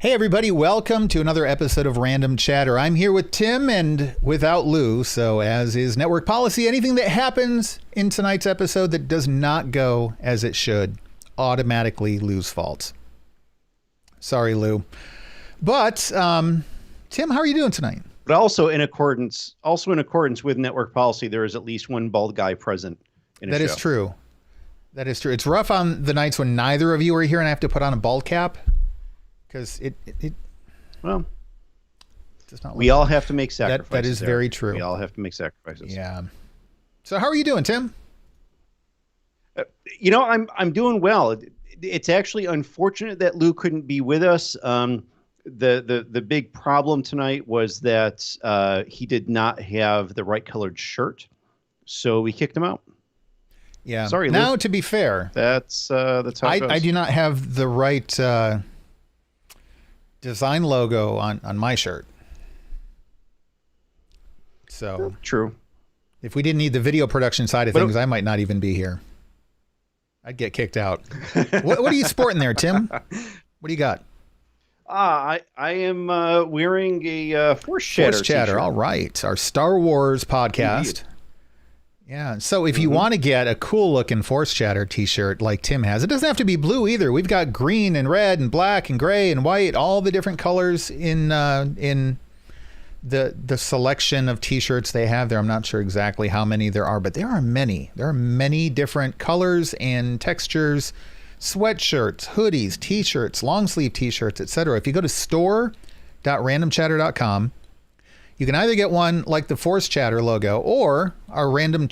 Hey everybody, welcome to another episode of Random Chatter. I'm here with Tim and without Lou, so as is network policy, anything that happens in tonight's episode that does not go as it should, automatically Lou's fault. Sorry, Lou. But, Tim, how are you doing tonight? But also in accordance with network policy, there is at least one bald guy present in a show. That is true. That is true. It's rough on the nights when neither of you are here and I have to put on a bald cap. Because it does not. We all have to make sacrifices. That is very true. We all have to make sacrifices. Yeah. So how are you doing, Tim? I'm doing well. It's actually unfortunate that Lou couldn't be with us. The big problem tonight was that he did not have the right colored shirt, so we kicked him out. Yeah. Sorry, Lou. Now, to be fair, that's how it goes. I do not have the right design logo on my shirt. So true. If we didn't need the video production side of things, I might not even be here. I'd get kicked out. What are you sporting there, Tim? What do you got? I am wearing a Force Chatter. Force Chatter. T-shirt. All right. Our Star Wars podcast. Indeed. Yeah. So if you want to get a cool looking Force Chatter t-shirt like Tim has, it doesn't have to be blue either. We've got green and red and black and gray and white, all the different colors in the selection of t-shirts they have there. I'm not sure exactly how many there are, but there are many. There are many different colors and textures, sweatshirts, hoodies, t-shirts, long sleeve t-shirts, etc. If you go to store.randomchatter.com, you can either get one like the Force Chatter logo or our I'm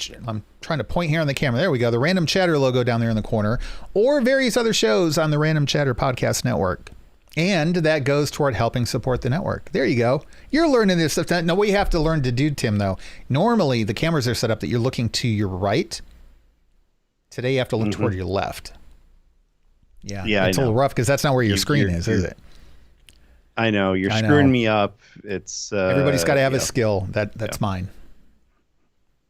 trying to point here on the camera. There we go. The Random Chatter logo down there in the corner, or various other shows on the Random Chatter podcast network. And that goes toward helping support the network. There you go. You're learning this stuff. Now, what you have to learn to do, Tim, though, normally the cameras are set up that you're looking to your right. Today you have to look toward your left. Yeah. It's a little rough because that's not where your screen is it? I know you're screwing me up. It's everybody's got to have a skill. That's mine.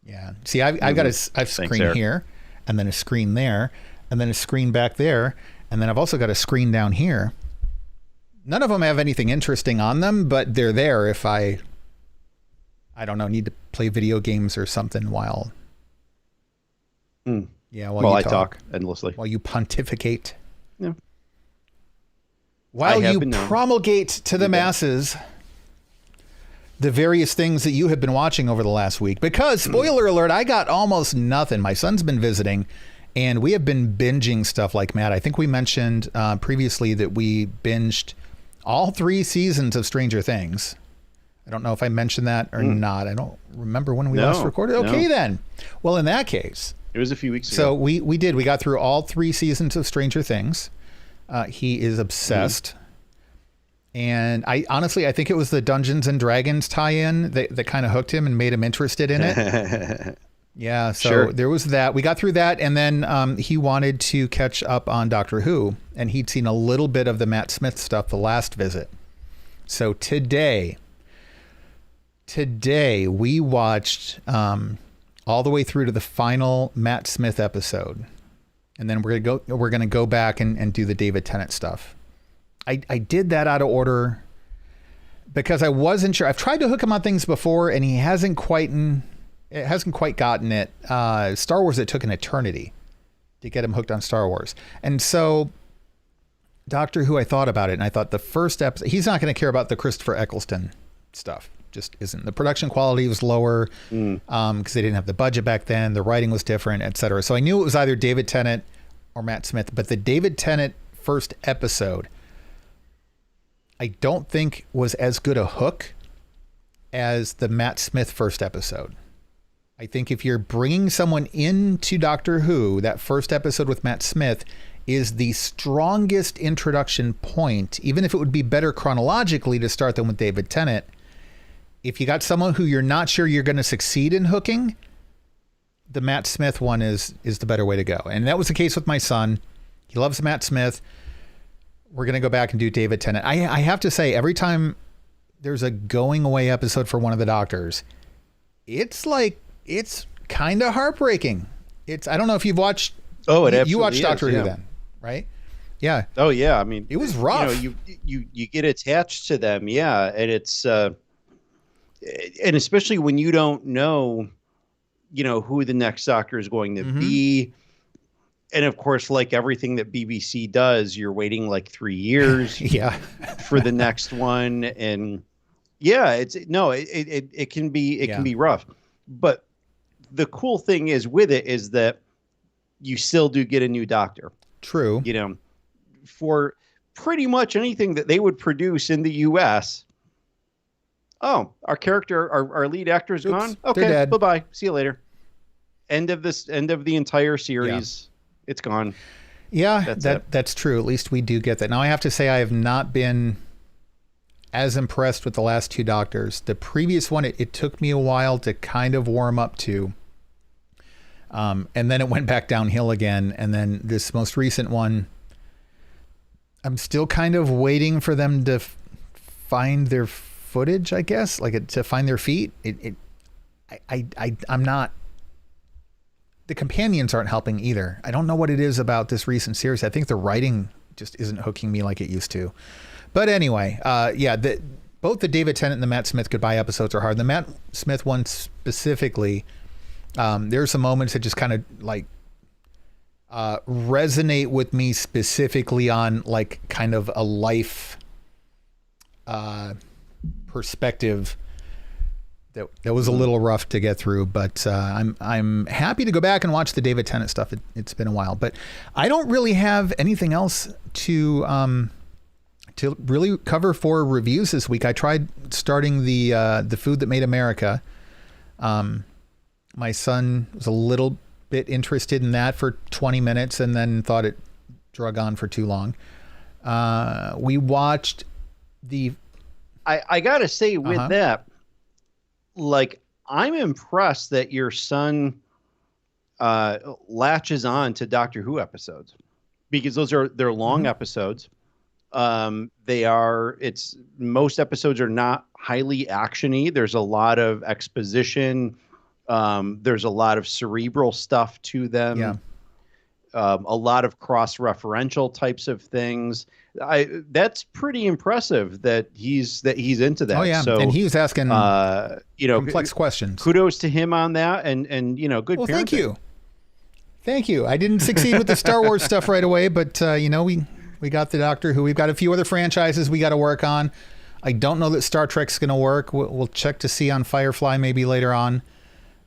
Yeah. See, I've got a screen here, and then a screen there, and then a screen back there, and then I've also got a screen down here. None of them have anything interesting on them, but they're there if I don't know, need to play video games or something while. Yeah. While I talk endlessly. While you pontificate. Yeah. While you promulgate to the masses the various things that you have been watching over the last week. Because, spoiler alert, I got almost nothing. My son's been visiting, and we have been binging stuff like mad. I think we mentioned previously that we binged all 3 seasons of Stranger Things. I don't know if I mentioned that or not. I don't remember when we last recorded. Okay, then. Well, in that case. It was a few weeks ago. So we did. We got through all 3 seasons of Stranger Things. He is obsessed. And I think it was the Dungeons and Dragons tie-in that kind of hooked him and made him interested in it. Yeah, so there was that. We got through that, and then he wanted to catch up on Doctor Who, and he'd seen a little bit of the Matt Smith stuff the last visit. So today we watched all the way through to the final Matt Smith episode. And then we're gonna go back and do the David Tennant stuff. I did that out of order because I wasn't sure. I've tried to hook him on things before, and he hasn't quite gotten it. Star Wars, it took an eternity to get him hooked on Star Wars. And so Doctor Who, I thought about it, and I thought the first episode, he's not going to care about the Christopher Eccleston stuff. Just isn't. The production quality was lower because they didn't have the budget back then. The writing was different, etc. So I knew it was either David Tennant or Matt Smith. But the David Tennant first episode, I don't think was as good a hook as the Matt Smith first episode. I think if you're bringing someone into Doctor Who, that first episode with Matt Smith is the strongest introduction point, even if it would be better chronologically to start them with David Tennant. If you got someone who you're not sure you're going to succeed in hooking, the Matt Smith one is the better way to go. And that was the case with my son. He loves Matt Smith. We're going to go back and do David Tennant. I have to say, every time there's a going away episode for one of the Doctors, it's kind of heartbreaking. I don't know if you've watched. Oh, it absolutely you watched is, Doctor Who yeah. then, right? Yeah. Oh yeah. I mean, It was rough. You get attached to them. Yeah. And it's, and especially when you don't know, who the next Doctor is going to be. And of course, like everything that BBC does, you're waiting like 3 years for the next one. And yeah, it can be rough. But the cool thing is with it is that you still do get a new Doctor. True. For pretty much anything that they would produce in the US. Oh, our lead actor is gone. Okay, bye-bye. See you later. End of the entire series. Yeah. It's gone. Yeah, that's true. At least we do get that. Now I have to say I have not been as impressed with the last 2 Doctors. The previous one, it took me a while to kind of warm up to. And then it went back downhill again. And then this most recent one, I'm still kind of waiting for them to find their footage, I guess, to find their feet. I'm not. The companions aren't helping either. I don't know what it is about this recent series. I think the writing just isn't hooking me like it used to. But anyway, both the David Tennant and the Matt Smith goodbye episodes are hard. The Matt Smith one specifically, there's some moments that just kind of like resonate with me specifically on like kind of a life perspective. That was a little rough to get through, but I'm happy to go back and watch the David Tennant stuff. It's been a while, but I don't really have anything else to really cover for reviews this week. I tried starting the Food That Made America. My son was a little bit interested in that for 20 minutes and then thought it drug on for too long. We watched I gotta say with that. Like, I'm impressed that your son latches on to Doctor Who episodes because they're long episodes. Most episodes are not highly actiony. There's a lot of exposition. There's a lot of cerebral stuff to them. Yeah. A lot of cross-referential types of things. That's pretty impressive that he's into that. Oh yeah, so, and he was asking complex questions. Kudos to him on that, and good. Well, parenting. Thank you. I didn't succeed with the Star Wars stuff right away, but we got the Doctor Who. We've got a few other franchises we got to work on. I don't know that Star Trek's going to work. We'll check to see on Firefly maybe later on,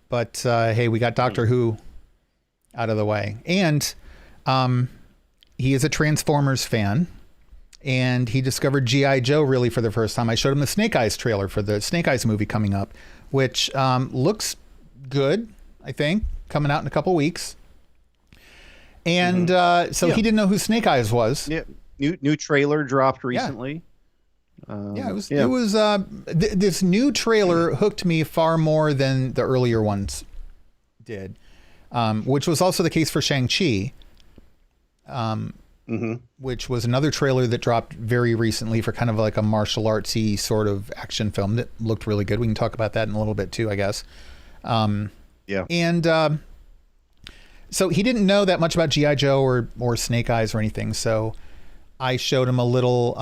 but hey, we got Doctor Who out of the way, and he is a Transformers fan. And he discovered G.I. Joe really for the first time. I showed him the Snake Eyes trailer for the Snake Eyes movie coming up, which looks good, I think, coming out in a couple weeks. And he didn't know who Snake Eyes was. Yeah, new trailer dropped recently. It was this new trailer hooked me far more than the earlier ones did, which was also the case for Shang-Chi. Which was another trailer that dropped very recently for kind of like a martial artsy sort of action film that looked really good. We can talk about that in a little bit too, I guess. And so he didn't know that much about G.I. Joe or Snake Eyes or anything. So I showed him a little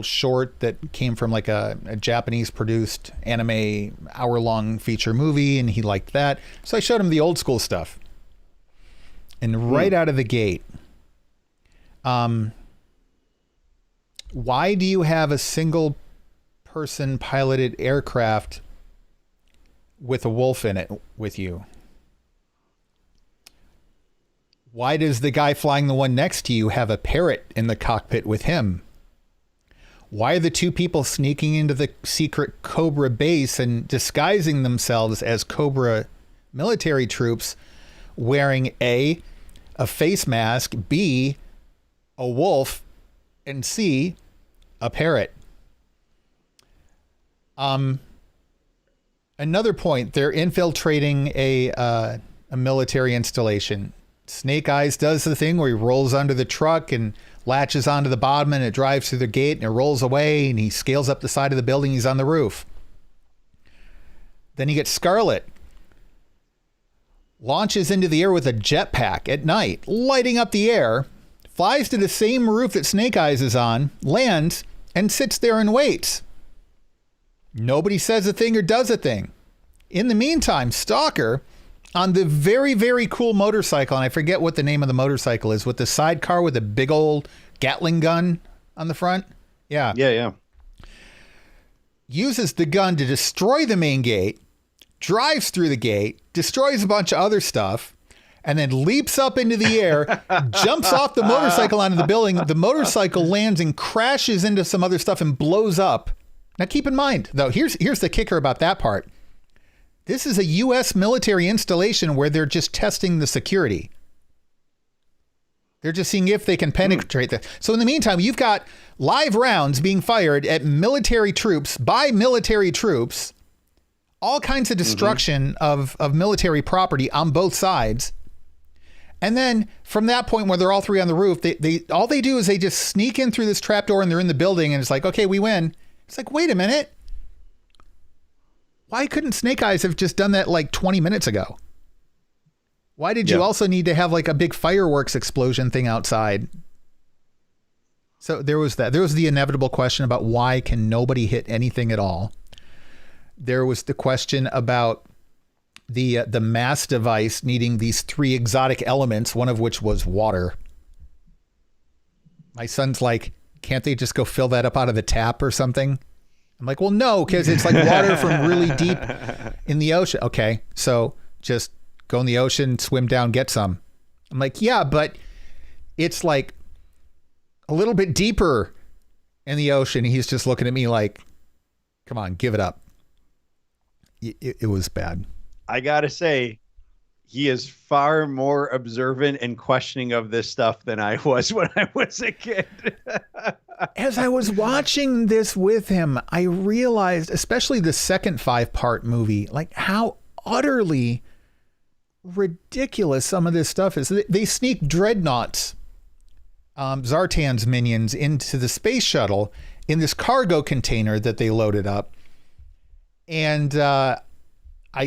short that came from like a Japanese produced anime hour-long feature movie, and he liked that. So I showed him the old school stuff. And right out of the gate, why do you have a single person piloted aircraft with a wolf in it with you? Why does the guy flying the one next to you have a parrot in the cockpit with him? Why are the two people sneaking into the secret Cobra base and disguising themselves as Cobra military troops wearing A, a face mask, B, a wolf, and C, a parrot? Another point, they're infiltrating a military installation. Snake Eyes does the thing where he rolls under the truck and latches onto the bottom, and it drives through the gate and it rolls away, and he scales up the side of the building. He's on the roof. Then he gets Scarlet, launches into the air with a jetpack at night, lighting up the air, flies to the same roof that Snake Eyes is on, lands, and sits there and waits. Nobody says a thing or does a thing. In the meantime, Stalker, on the very, very cool motorcycle, and I forget what the name of the motorcycle is, with the sidecar with a big old Gatling gun on the front. Yeah. Yeah. Uses the gun to destroy the main gate, drives through the gate, destroys a bunch of other stuff, and then leaps up into the air, jumps off the motorcycle onto the building. The motorcycle lands and crashes into some other stuff and blows up. Now, keep in mind, though, here's the kicker about that part. This is a U.S. military installation where they're just testing the security. They're just seeing if they can penetrate that. So in the meantime, you've got live rounds being fired at military troops by military troops, all kinds of destruction of military property on both sides. And then from that point where they're all three on the roof, they all they do is they just sneak in through this trapdoor and they're in the building and it's like, okay, we win. It's like, wait a minute. Why couldn't Snake Eyes have just done that like 20 minutes ago? Why did you also need to have like a big fireworks explosion thing outside? So there was that. There was the inevitable question about why can nobody hit anything at all? There was the question about the mass device needing these three exotic elements, one of which was water. My son's like, can't they just go fill that up out of the tap or something? I'm like, well, no, because it's like water from really deep in the ocean. Okay, so just go in the ocean, swim down, get some. I'm like, yeah, but it's like a little bit deeper in the ocean. He's just looking at me like, come on, give it up. It was bad. I gotta say, he is far more observant and questioning of this stuff than I was when I was a kid. As I was watching this with him, I realized, especially the second 5-part movie, like how utterly ridiculous some of this stuff is. They sneak dreadnoughts, Zartan's minions, into the space shuttle in this cargo container that they loaded up. And I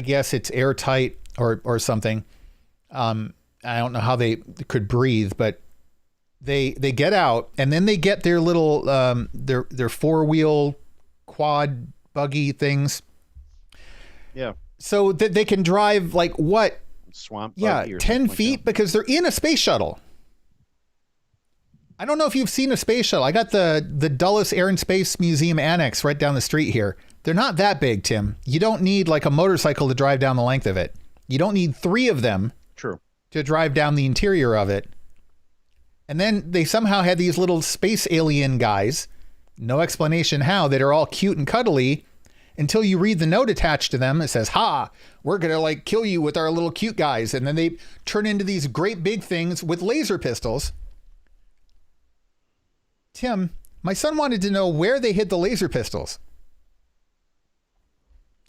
guess it's airtight or something. I don't know how they could breathe, but they get out and then they get their little their 4-wheel quad buggy things. Yeah. So that they can drive like what? Swamp. Yeah, 10 feet like because they're in a space shuttle. I don't know if you've seen a space shuttle. I got the Dulles Air and Space Museum Annex right down the street here. They're not that big, Tim. You don't need like a motorcycle to drive down the length of it. You don't need 3 of them. True. To drive down the interior of it. And then they somehow had these little space alien guys, no explanation how, that are all cute and cuddly until you read the note attached to them. It says, ha, we're going to like kill you with our little cute guys. And then they turn into these great big things with laser pistols. Tim, my son wanted to know where they hid the laser pistols.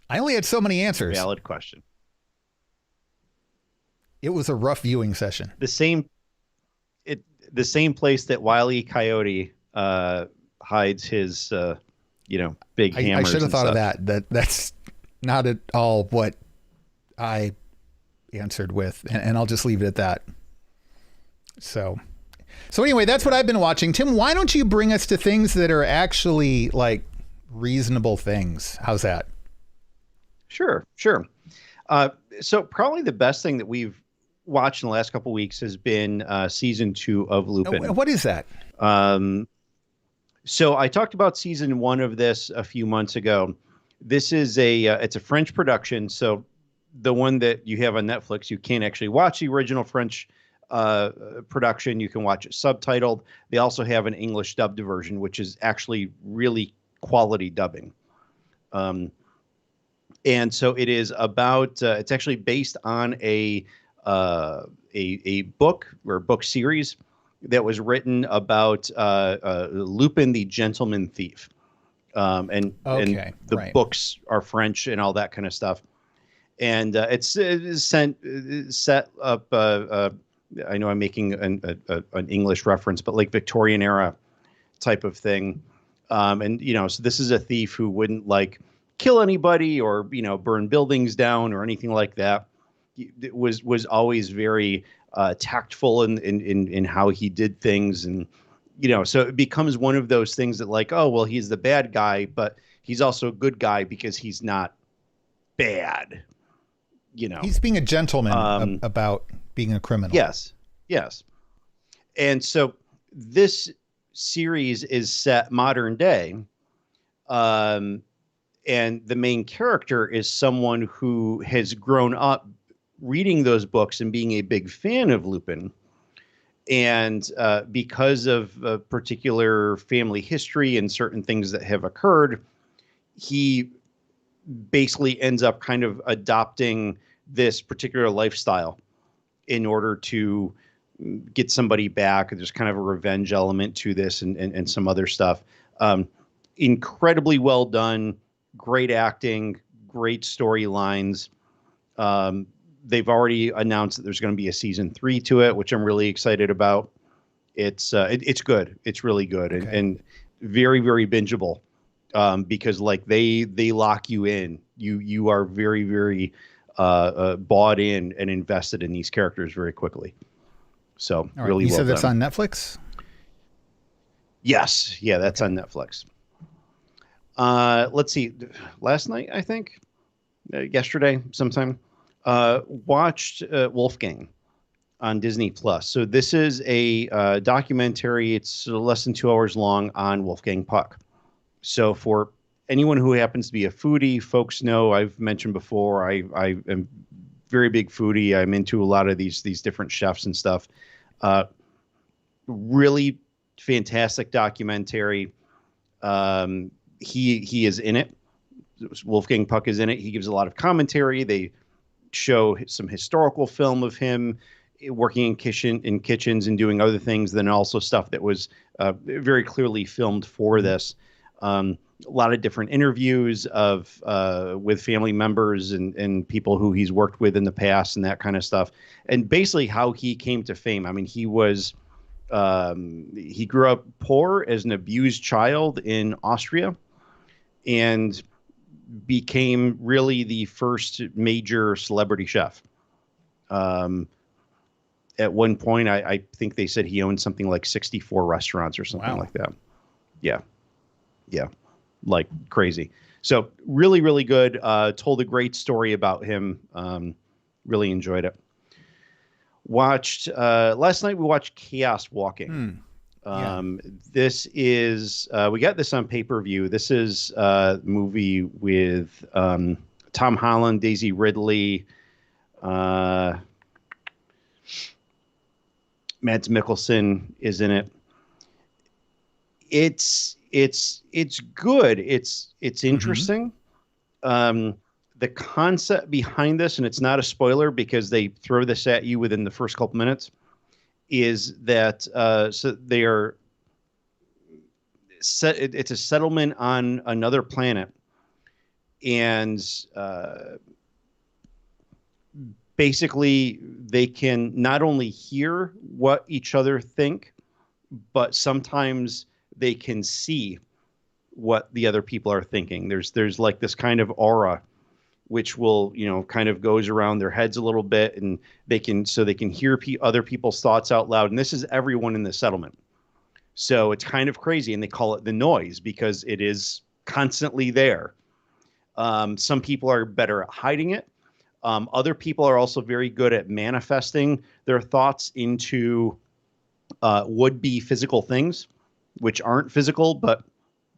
I only had so many answers. Valid question. It was a rough viewing session. The same place that Wile E. Coyote hides his, big hammers. I should have thought of that. That's not at all what I answered with, and I'll just leave it at that. So anyway, that's what I've been watching. Tim, why don't you bring us to things that are actually like reasonable things? How's that? Sure. So probably the best thing that we've watched in the last couple of weeks has been season 2 of Lupin. What is that? So I talked about season 1 of this a few months ago. This is it's a French production. So the one that you have on Netflix, you can't actually watch the original French production. You can watch it subtitled. They also have an English dubbed version, which is actually really quality dubbing. And so it is about, it's actually based on a book or book series that was written about Lupin the Gentleman Thief. And the books are French and all that kind of stuff. And it's set up, I know I'm making an English reference, but like Victorian era type of thing. And, so this is a thief who wouldn't like kill anybody or, burn buildings down or anything like that. It was always very tactful in how he did things. And, so it becomes one of those things that like, oh, well, he's the bad guy, but he's also a good guy because he's not bad. He's being a gentleman about being a criminal. Yes. Yes. And so this series is set modern day. And the main character is someone who has grown up reading those books and being a big fan of Lupin. And because of a particular family history and certain things that have occurred, he basically ends up kind of adopting this particular lifestyle in order to get somebody back. There's kind of a revenge element to this and some other stuff. Incredibly well done, great acting, great storylines. They've already announced that there's going to be a season 3 to it, which I'm really excited about. It's good. It's really good. Okay. And very, very bingeable. Because like they lock you in, you are very, very bought in and invested in these characters very quickly. So right. Really, you well said that's done. on Netflix? Yes, yeah, that's on Netflix. Let's see, last night I think, yesterday sometime, watched Wolfgang on Disney Plus. So this is a documentary. It's less than 2 hours long on Wolfgang Puck. So for anyone who happens to be a foodie, folks know I've mentioned before, I am very big foodie. I'm into a lot of these different chefs and stuff. Really fantastic documentary. He is in it. Wolfgang Puck is in it. He gives a lot of commentary. They show some historical film of him working in kitchens and doing other things, then also stuff that was very clearly filmed for this. A lot of different interviews with family members and people who he's worked with in the past and that kind of stuff. And basically how he came to fame. I mean, he grew up poor as an abused child in Austria and became really the first major celebrity chef. At one point, I think they said he owned something like 64 restaurants or something like that. Yeah. Yeah. Like crazy. So really, really good. Told a great story about him. Really enjoyed it. Last night we watched Chaos Walking. This is, we got this on pay-per-view. This is a movie with Tom Holland, Daisy Ridley, Mads Mikkelsen is in it. It's good. It's interesting. The concept behind this, and it's not a spoiler because they throw this at you within the first couple minutes, is that so they are it's a settlement on another planet, and basically they can not only hear what each other think, but sometimes they can see what the other people are thinking. There's like this kind of aura which will, kind of goes around their heads a little bit, and they can hear other people's thoughts out loud. And this is everyone in the settlement. So it's kind of crazy. And they call it the noise because it is constantly there. Some people are better at hiding it. Other people are also very good at manifesting their thoughts into would-be physical things, which aren't physical, but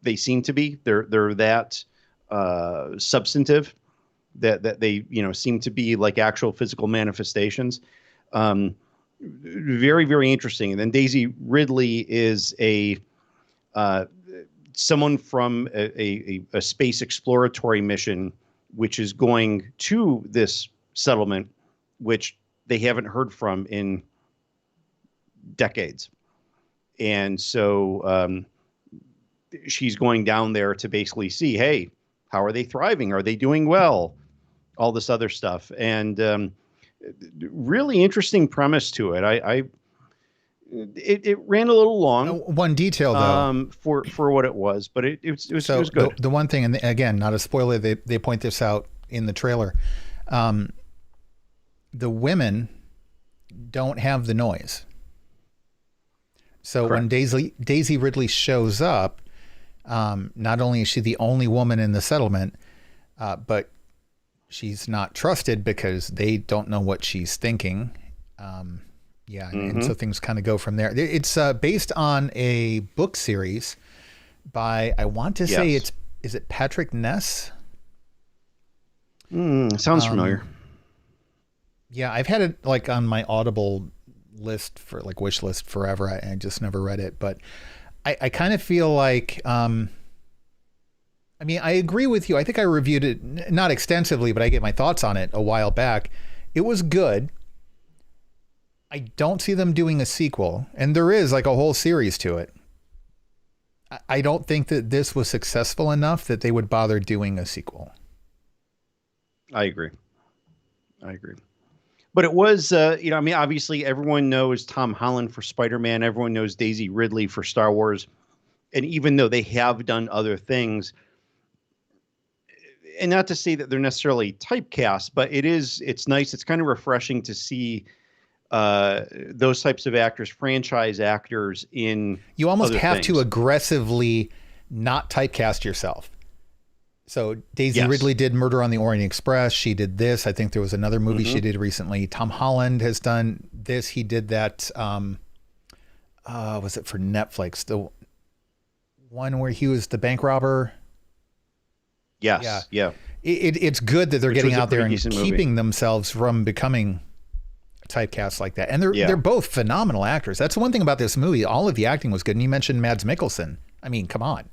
they seem to be. They're that substantive that they seem to be like actual physical manifestations. Very, very interesting. And then Daisy Ridley is someone from a space exploratory mission, which is going to this settlement, which they haven't heard from in decades. And so she's going down there to basically see, hey, how are they thriving? Are they doing well? All this other stuff. And really interesting premise to it. It ran a little long. One detail though, for what it was, but it was good. The one thing, and again, not a spoiler, they point this out in the trailer. The women don't have the noise. So Correct. when Daisy Ridley shows up, not only is she the only woman in the settlement, but she's not trusted because they don't know what she's thinking. And so things kind of go from there. It's based on a book series by, I want to say is it Patrick Ness? Sounds familiar. Yeah, I've had it like on my Audible list for like wish list forever. I just never read it, but I kind of feel like, I agree with you. I think I reviewed it, not extensively, but I get my thoughts on it a while back. It was good. I don't see them doing a sequel, and there is like a whole series to it. I don't think that this was successful enough that they would bother doing a sequel. I agree. But it was, obviously everyone knows Tom Holland for Spider-Man. Everyone knows Daisy Ridley for Star Wars. And even though they have done other things, and not to say that they're necessarily typecast, but it's nice. It's kind of refreshing to see those types of actors, franchise actors in. You almost have to aggressively not typecast yourself. So Daisy Ridley did Murder on the Orient Express. She did this. I think there was another movie she did recently. Tom Holland has done this. He did that. Was it for Netflix? The one where he was the bank robber. Yes. Yeah. It's good that they're getting out there and keeping movie. themselves from becoming typecast like that. And they're both phenomenal actors. That's the one thing about this movie. All of the acting was good. And you mentioned Mads Mikkelsen. I mean, come on,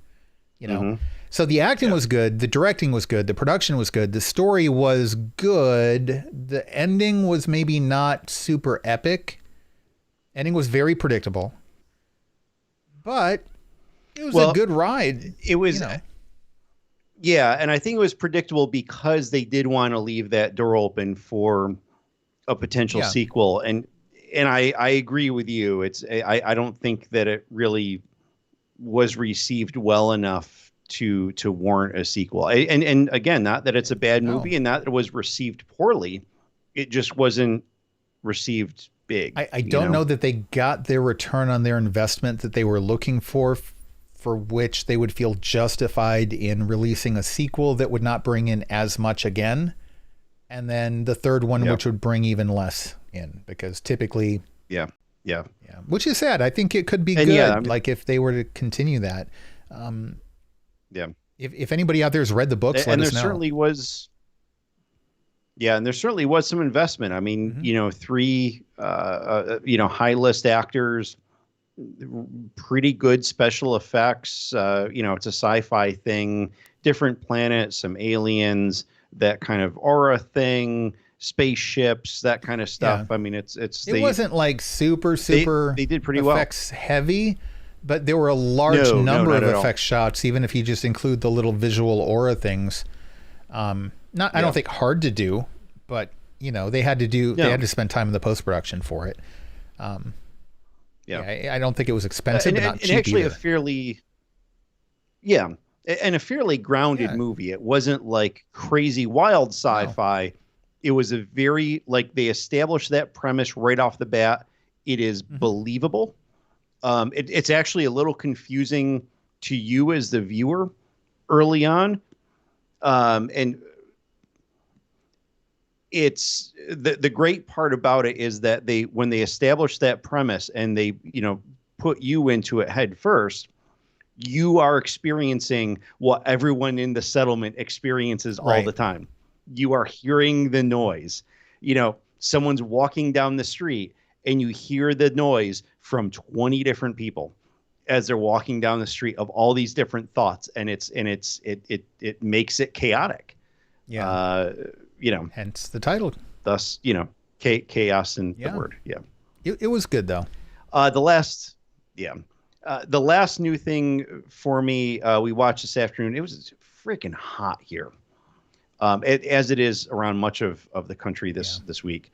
So the acting was good. The directing was good. The production was good. The story was good. The ending was maybe not super epic. Ending was very predictable, but it was a good ride. It was, yeah. And I think it was predictable because they did want to leave that door open for a potential sequel. And I agree with you. I don't think that it really was received well enough to warrant a sequel. And again, not that it's a bad movie and not that it was received poorly. It just wasn't received big. I don't know that they got their return on their investment that they were looking for which they would feel justified in releasing a sequel that would not bring in as much again. And then the third one, which would bring even less in, because typically. Yeah. Which is sad. I think it could be good. Like if they were to continue that. If anybody out there has read the books, let us know. And there certainly was some investment. I mean, 3, high list actors, pretty good special effects. It's a sci-fi thing, different planets, some aliens, that kind of aura thing, spaceships, that kind of stuff. I mean, it wasn't like super. They did pretty effects heavy. But there were a large number of effect shots, even if you just include the little visual aura things. I don't think hard to do, but they had to do. They had to spend time in the post production for it. I don't think it was expensive, but not cheap actually either. A fairly grounded movie. It wasn't like crazy wild sci-fi. No. It was a very they established that premise right off the bat. It is believable. It's actually a little confusing to you as the viewer early on. And it's the great part about it is that when they established that premise and they, put you into it head first, you are experiencing what everyone in the settlement experiences all the time. You are hearing the noise, someone's walking down the street and you hear the noise from 20 different people as they're walking down the street of all these different thoughts. And it makes it chaotic. Yeah. Hence the title. Thus, chaos in the word. Yeah. It was good though. The last new thing for me, we watched this afternoon. It was freaking hot here. As it is around much of the country this week.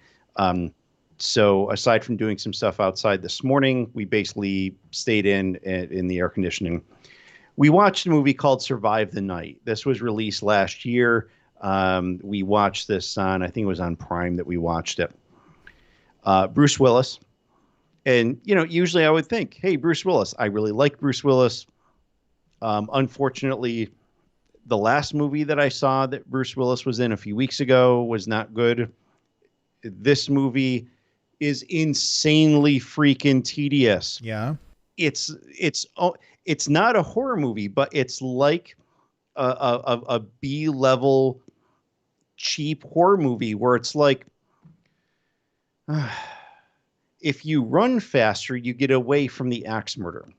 So aside from doing some stuff outside this morning, we basically stayed in the air conditioning. We watched a movie called Survive the Night. This was released last year. We watched this I think it was on Prime that we watched it. Bruce Willis. And, usually I would think, hey, Bruce Willis, I really like Bruce Willis. Unfortunately, the last movie that I saw that Bruce Willis was in a few weeks ago was not good. This movie is insanely freaking tedious. Yeah. It's not a horror movie, but it's like a B-level cheap horror movie where it's like, if you run faster, you get away from the axe murderer.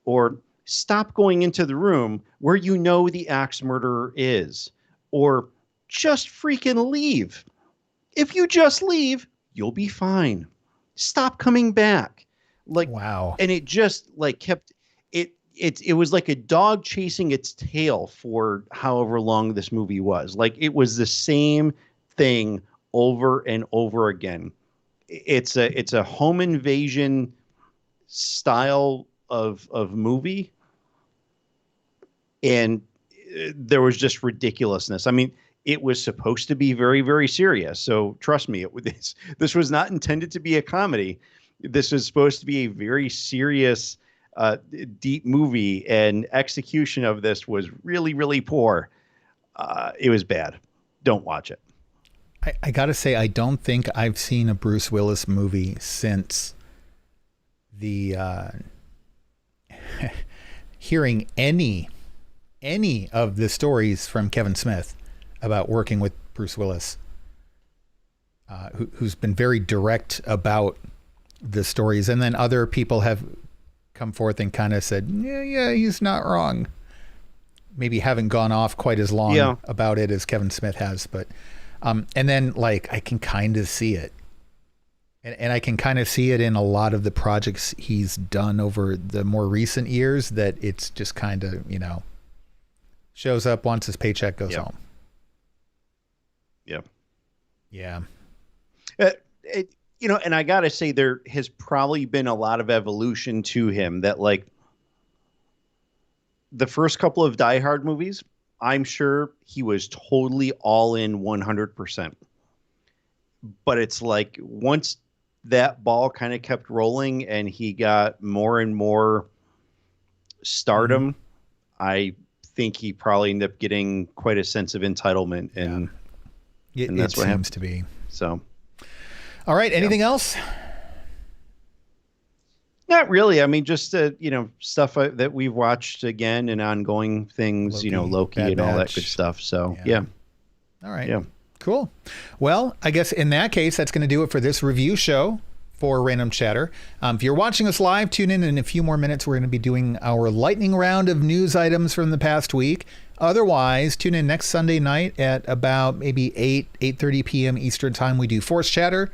Or stop going into the room where you know the axe murderer is. Or just freaking leave. If you just leave, you'll be fine. Stop coming back. Like, wow. And it just like kept it was like a dog chasing its tail for however long this movie was. Like, it was the same thing over and over again. It's a home invasion style of movie, and there was just ridiculousness. I mean, it was supposed to be very, very serious. So trust me, this was not intended to be a comedy. This was supposed to be a very serious, deep movie, and execution of this was really, really poor. It was bad. Don't watch it. I got to say, I don't think I've seen a Bruce Willis movie since the hearing any of the stories from Kevin Smith about working with Bruce Willis, who's been very direct about the stories. And then other people have come forth and kind of said, yeah, he's not wrong. Maybe haven't gone off quite as long about it as Kevin Smith has, but and then like I can kind of see it. And I can kind of see it in a lot of the projects he's done over the more recent years, that it's just kind of, shows up once his paycheck goes home. Yep. Yeah. And I got to say, there has probably been a lot of evolution to him, that like the first couple of Die Hard movies, I'm sure he was totally all in 100%. But it's like once that ball kind of kept rolling and he got more and more stardom, I think he probably ended up getting quite a sense of entitlement, and that's it what seems happens to be. So, all right. Anything else? Not really. I mean, just stuff that we've watched again, and ongoing things. Loki Bad and all that Batch. good stuff. So yeah. All right. Yeah. Cool. Well, I guess in that case, that's going to do it for this review show for Random Chatter. If you're watching us live, tune in a few more minutes. We're going to be doing our lightning round of news items from the past week. Otherwise, tune in next Sunday night at about maybe 8:30 p.m. Eastern time. We do Force Chatter,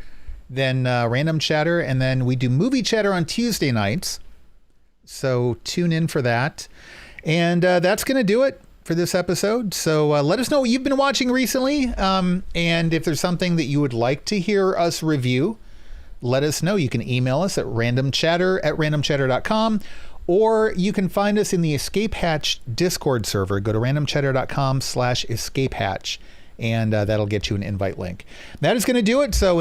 then Random Chatter, and then we do Movie Chatter on Tuesday nights. So tune in for that. And that's going to do it for this episode. So let us know what you've been watching recently. And if there's something that you would like to hear us review, let us know. You can email us at randomchatter@randomchatter.com, or you can find us in the Escape Hatch Discord server. Go to randomchatter.com/escapehatch, and that'll get you an invite link. That is going to do it. So